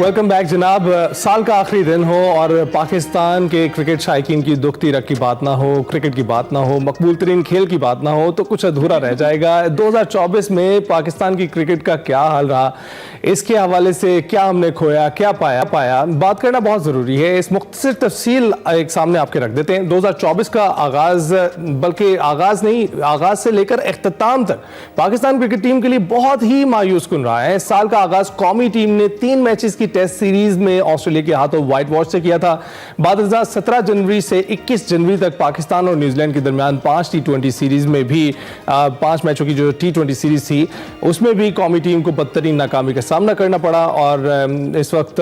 Welcome back जनाब। साल का आखिरी दिन हो और पाकिस्तान के क्रिकेट शायकीन की दुखती रख की बात ना हो, क्रिकेट की बात ना हो, मकबूल तरीन खेल की बात ना हो तो कुछ अधूरा रह जाएगा। 2024 में पाकिस्तान की क्रिकेट का क्या हाल रहा, इसके हवाले से क्या हमने खोया, क्या पाया बात करना बहुत ज़रूरी है। इस मुख्तसर तफसील एक सामने आपके रख देते हैं। 2024 का आगाज़, बल्कि आगाज़ नहीं, आगाज़ से लेकर इख्तिताम तक पाकिस्तान क्रिकेट टीम के लिए बहुत ही मायूस कुन रहा है। साल का आगाज़ कौमी टीम ने 3 मैचेस की टेस्ट सीरीज में ऑस्ट्रेलिया के हाथों व्हाइट वॉश से किया था। बाद 17 जनवरी से 21 जनवरी तक पाकिस्तान और न्यूजीलैंड के दरमियान 5 T20 सीरीज में भी 5 मैचों की जो T20 सीरीज थी उसमें भी कौमी टीम को बदतरीन नाकामी का सामना करना पड़ा। और इस वक्त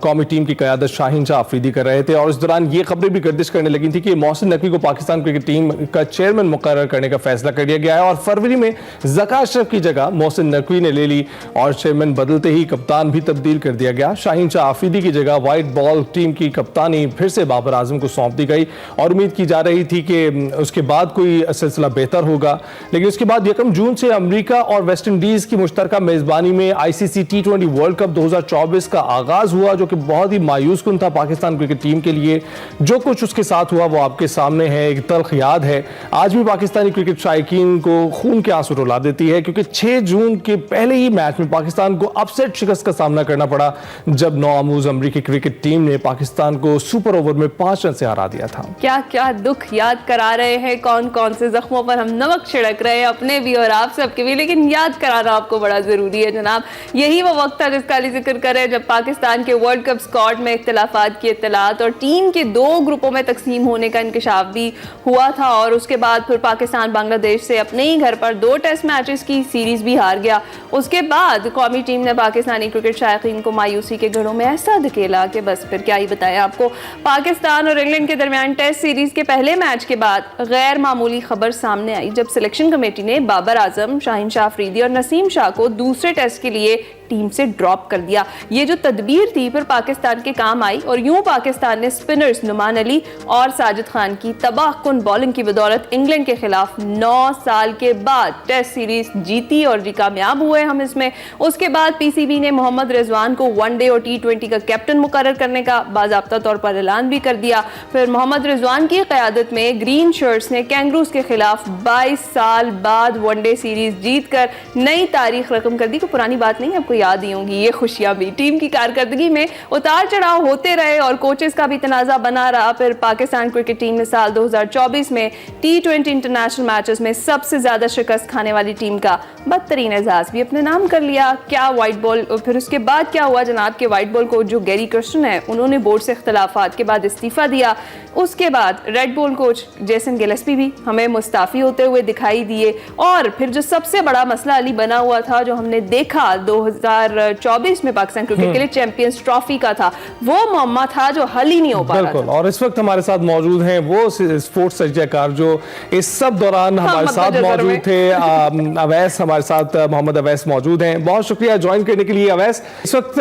कौमी टीम की क़यादत शाहीन शाह अफरीदी कर रहे थे और इस दौरान ये खबरें भी गर्दिश करने लगी थी कि मोहसिन नकवी को पाकिस्तान क्रिकेट टीम का चेयरमैन मुकर्रर करने का फैसला कर लिया गया है। और फरवरी में ज़का अशरफ की जगह मोहसिन नकवी ने ले ली और चेयरमैन बदलते ही कप्तान भी तब्दील कर दिया गया। शाहीन शाह अफरीदी की जगह व्हाइट बॉल टीम की कप्तानी फिर से बाबर आजम को सौंप दी गई और उम्मीद की जा रही थी कि उसके बाद कोई सिलसिला बेहतर होगा। लेकिन उसके बाद 1 जून से अमेरिका और वेस्ट इंडीज की मुश्तरका मेजबानी में ICC T20 वर्ल्ड कप 2024 का आगाज हुआ, जो कि बहुत ही मायूस कुन था पाकिस्तान क्रिकेट टीम के लिए। जो कुछ उसके साथ हुआ वो आपके सामने है, एक तल्ख याद है। आज भी पाकिस्तानी क्रिकेट शायकीन को खून के आंसू रुला देती है, क्योंकि 6 जून के पहले ही मैच में पाकिस्तान को अपसेट शिकस्त का सामना करना पड़ा जब नौआमूज अमरीकी क्रिकेट टीम ने पाकिस्तान को सुपर ओवर में 5 रन से हरा दिया था। क्या क्या दुख याद करा रहे हैं, कौन कौन से जख्मों पर हम नमक छिड़क रहे हैं, अपने भी और आप सबके भी, लेकिन याद कराना आपको बड़ा जरूरी है जनाब। यही वो वक्त था जिसका जिक्र करें जब पाकिस्तान के वर्ल्ड कप स्क्वाड में इख्तिलाफात की इत्तलात और टीम के 2 ग्रुपों में तकसीम होने का इंकशाफ भी हुआ था। और उसके बाद फिर पाकिस्तान बांग्लादेश से अपने ही घर पर 2 टेस्ट मैचेस की सीरीज भी हार गया। उसके बाद कौमी टीम ने पाकिस्तानी क्रिकेट शायकीन को मायूसी के घरों में ऐसा धकेला कि बस फिर क्या ही बताएं आपको। पाकिस्तान और इंग्लैंड के दरमियान टेस्ट सीरीज के पहले मैच के बाद गैर मामूली खबर सामने आई जब सिलेक्शन कमेटी ने बाबर आजम, शाहीन शाह अफरीदी और नसीम शाह को दूसरे टेस्ट के लिए टीम से ड्रॉप कर दिया। ये जो तदबीर थी फिर पाकिस्तान के काम आई और यूं पाकिस्तान ने स्पिनर्स नुमान अली और साजिद खान की तबाहकुन बॉलिंग की बदौलत इंग्लैंड के खिलाफ 9 साल के बाद टेस्ट सीरीज जीती और जी कामयाब हुए हम इसमें। उसके बाद PCB ने मोहम्मद रिजवान को वनडे और T20 का कैप्टन मुकर्रर करने का बाज़ाब्ता तौर पर ऐलान भी कर दिया। फिर मोहम्मद रिजवान की क़यादत में ग्रीन शर्ट्स ने कैंगरूज के खिलाफ 22 साल बाद वनडे सीरीज जीत कर नई तारीख रकम कर दी। तो पुरानी बात नहीं, आपको याद ही होंगी ये खुशियां भी। टीम की कारकर्दगी में उतार चढ़ाव होते रहे और कोचेस का भी तनाजा बना रहा। फिर पाकिस्तान क्रिकेट टीम ने साल 2024 में T20 इंटरनेशनल मैचेस में सबसे ज्यादा शिकस्त खाने वाली टीम का बदतरीन एजाज भी अपने नाम कर लिया। क्या व्हाइट बॉल, फिर उसके बाद क्या हुआ जनाब के व्हाइट बॉल कोच जो गैरी कर्स्टन है उन्होंने बोर्ड से इख्तिलाफात के बाद इस्तीफा दिया। उसके बाद red ball coach Jason Gillespie भी हमें मुस्ताफी होते हुए दिखाई दिए। और फिर जो सबसे बड़ा मसला अली बना हुआ था, जो हमने देखा 2024 में पाकिस्तान क्रिकेट के लिए चैंपियंस ट्रॉफी का था, वो मुअम्मा था जो हल ही नहीं हो पा रहा था। और इस वक्त हमारे साथ मौजूद हैं वो स्पोर्ट्स सज्जाकार जो इस सब दौरान हमारे साथ मौजूद थे। अवैस हमारे साथ, मोहम्मद अवैस मौजूद हैं। बहुत शुक्रिया ज्वाइन करने के लिए अवैस। इस वक्त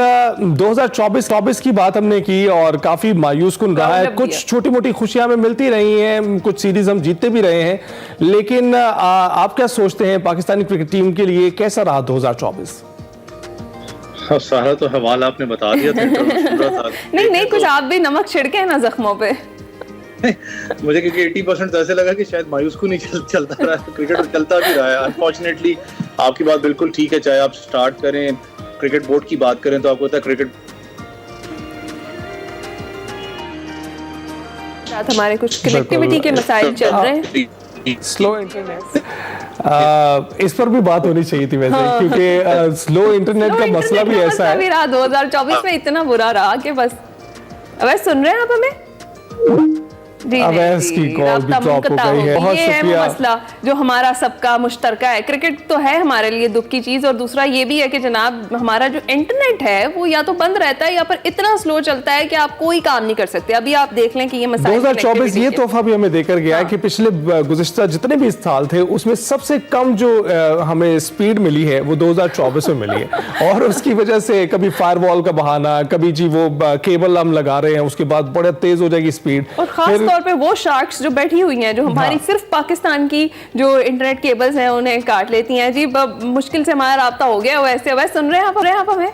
2024 की बात हमने की और काफी मायूस कुन रहा है। कुछ छोटी मोटी खुशियां हमें मिलती रही हैं, कुछ सीरीज हम जीतते भी रहे हैं, लेकिन आप क्या सोचते हैं पाकिस्तानी क्रिकेट टीम के लिए कैसा रहा 2024? सारा तो हवाला आपने बता दिया था। नहीं, कुछ आप भी नमक छिड़के हैं ना जख्मों पे। मुझे क्योंकि 80% तो ऐसे लगा कि शायद मायूस को नहीं चलता रहा, क्रिकेट चलता भी रहा है। अनफॉर्चुनेटली आपकी बात बिल्कुल ठीक है। चाहे आप स्टार्ट करें, क्रिकेट बोर्ड की बात करें तो आपको पता है क्रिकेट साथ हमारे कुछ कनेक्टिविटी के मसाइल चल रहे हैं, स्लो इंटरनेट, इस पर भी बात होनी चाहिए थी वैसे। हाँ। क्योंकि स्लो इंटरनेट का मसला भी ऐसा है। 2024 में इतना बुरा रहा कि बस। अब सुन रहे हैं आप हमें? अवैस की कॉल भी ड्रॉप हो गई है। बहुत शुक्रिया। मसला जो हमारा सबका मुश्तरका है, क्रिकेट तो है हमारे लिए दुख की चीज, और दूसरा ये भी है कि जनाब हमारा जो इंटरनेट है वो या तो बंद रहता है या पर इतना स्लो चलता है कि आप कोई काम नहीं कर सकते। अभी आप देख लें कि ये मसाइल 2024 ये तोहफा भी हमें देकर गया है कि पिछले गुज़िश्ता जितने भी साल थे उसमें सबसे कम जो हमें स्पीड मिली है वो 2024 में मिली है। और उसकी वजह से कभी फायरवॉल का बहाना, कभी जी वो केबल हम लगा रहे हैं उसके बाद बड़ा तेज हो जाएगी स्पीड। और खास तौर पे वो शार्क्स जो बैठी हुई हैं, जो हमारी सिर्फ पाकिस्तान की जो इंटरनेट केबल्स हैं उन्हें काट लेती हैं। जी मुश्किल से हमारा राब्ता हो गया। वैसे सुन रहे हैं आप हमें?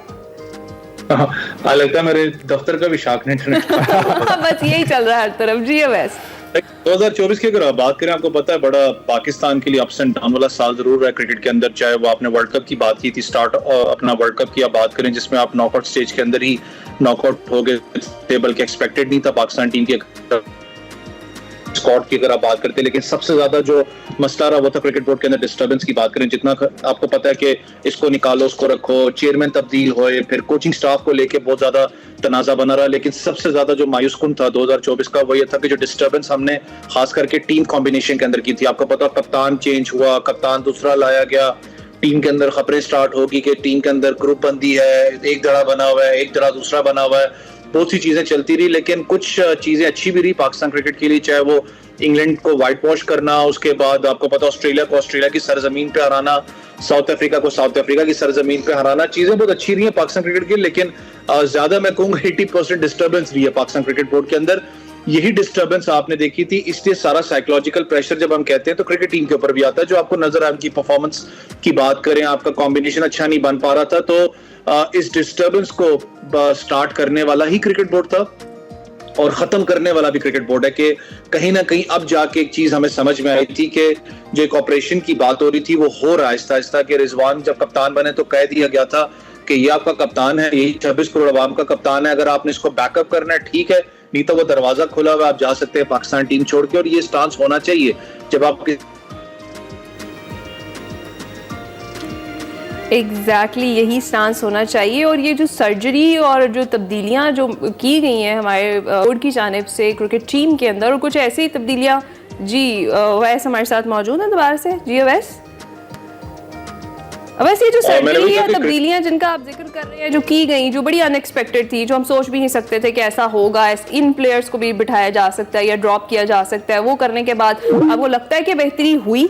लगता है मेरे दफ्तर का भी शार्क नेट बस यही चल रहा है हर तरफ। जी अवैस, 2024 की अगर आप बात करें, आपको पता है बड़ा पाकिस्तान के लिए अप्स एंड डाउन वाला साल जरूर रहा है क्रिकेट के अंदर। चाहे वो आपने वर्ल्ड कप की बात की थी, स्टार्ट अपना वर्ल्ड कप की आप बात करें जिसमें आप नॉकआउट स्टेज के अंदर ही नॉकआउट हो गए थे, बल्कि एक्सपेक्टेड नहीं था पाकिस्तान टीम के स्क्वाड की अगर आप बात करते हैं। लेकिन सबसे ज्यादा जो मसला रहा वो था क्रिकेट बोर्ड के अंदर डिस्टर्बेंस की बात करें। जितना आपको पता है कि इसको निकालो उसको रखो, चेयरमैन तब्दील होए, फिर कोचिंग स्टाफ को लेके बहुत ज्यादा तनाजा बना रहा। लेकिन सबसे ज्यादा जो मायूस कुन था 2024 का वो ये था कि जो डिस्टर्बेंस हमने खास करके टीम कॉम्बिनेशन के अंदर की थी। आपको पता कप्तान चेंज हुआ, कप्तान दूसरा लाया गया, टीम के अंदर खबरें स्टार्ट होगी कि टीम के अंदर ग्रुप बंदी है, एक दड़ा बना हुआ है, एक दड़ा दूसरा बना हुआ है, बहुत सी चीजें चलती रही। लेकिन कुछ चीजें अच्छी भी रही पाकिस्तान क्रिकेट के लिए, चाहे वो इंग्लैंड को व्हाइट वॉश करना, उसके बाद आपको पता ऑस्ट्रेलिया को ऑस्ट्रेलिया की सरजमीन पे हराना, साउथ अफ्रीका को साउथ अफ्रीका की सरजमीन पे हराना, चीजें बहुत अच्छी रही है पाकिस्तान क्रिकेट की। लेकिन ज्यादा मैं कहूंगा 80% डिस्टर्बेंस रही है पाकिस्तान क्रिकेट बोर्ड के अंदर। यही डिस्टर्बेंस आपने देखी थी, इसलिए सारा साइकोलॉजिकल प्रेशर जब हम कहते हैं तो क्रिकेट टीम के ऊपर भी आता है। जो आपको नजर आया, उनकी परफॉर्मेंस की बात करें, आपका कॉम्बिनेशन अच्छा नहीं बन पा रहा था, तो इस डिस्टर्बेंस को स्टार्ट करने वाला ही क्रिकेट बोर्ड था और खत्म करने वाला भी क्रिकेट बोर्ड है। कि कहीं ना कहीं अब जाके एक चीज हमें समझ में आई थी कि जो एक ऑपरेशन की बात हो रही थी वो हो रहा है आहिस्ता आहिस्ता। कि रिजवान जब कप्तान बने तो कह दिया गया था कि ये आपका कप्तान है, यही 26 करोड़ अवाम का कप्तान है, अगर आपने इसको बैकअप करना है ठीक है, नहीं तो वो दरवाजा खुला हुआ, आप जा सकते हैं पाकिस्तान टीम छोड़ के। और ये स्टांस होना चाहिए जब आप यही स्टांस होना चाहिए। और ये जो सर्जरी और जो तब्दीलियां जो की गई हैं हमारे बोर्ड की जानिब से क्रिकेट टीम के अंदर, और कुछ ऐसी तब्दीलियां, जी अवैस हमारे साथ मौजूद हैं दोबारा से। जी अवैस, ये जो सर्जरी या तब्दीलियां जिनका आप जिक्र कर रहे हैं जो की गई, जो बड़ी अनएक्सपेक्टेड थी, जो हम सोच भी नहीं सकते थे कि ऐसा होगा, इन प्लेयर्स को भी बिठाया जा सकता है या ड्रॉप किया जा सकता है, वो करने के बाद आपको लगता है कि बेहतरी हुई?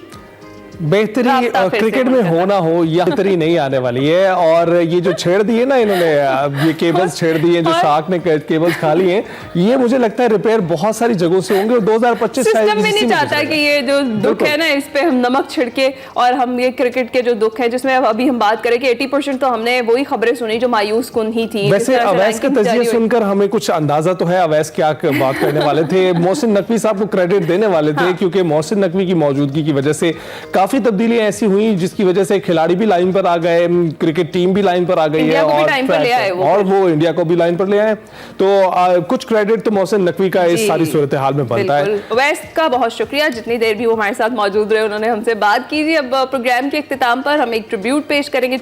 बेहतरी क्रिकेट में हो ना हो, यह बेहतरी नहीं आने वाली है। और ये जो छेड़ दिए ना इन्होंने, ये केबल्स छेड़ दिए, जो शार्क ने केबल्स खा लिए हैं, ये मुझे लगता है रिपेयर बहुत सारी जगहों से होंगे। और 2025 सिस्टम में नहीं चाहता कि ये जो दुख है ना इस पे हम नमक छिड़के और हम ये क्रिकेट के जो दुख है, जिसमें अभी हम बात करें कि 80% तो हमने वही खबरें सुनी जो मायूस कुन ही थी। वैसे अवैस का तजिया सुनकर हमें कुछ अंदाजा तो है अवैस क्या बात करने वाले थे। मोहसिन नकवी साहब को क्रेडिट देने वाले थे, क्योंकि मोहसिन नकवी की मौजूदगी की वजह से काफी तब्दीलियां ऐसी हुई जिसकी वजह से खिलाड़ी भी लाइन पर आ गए, क्रिकेट टीम भी लाइन पर आ गई है, और वो इंडिया को भी लाइन पर ले आए। तो कुछ क्रेडिट तो मोहसिन नकवी का इस सारी सूरत हाल में बनता है। अवैस का बहुत शुक्रिया, जितनी देर भी वो हमारे साथ मौजूद रहे, उन्होंने हमसे बात की। अब प्रोग्राम के इख्तिताम पर हम एक ट्रिब्यूट पेश करेंगे।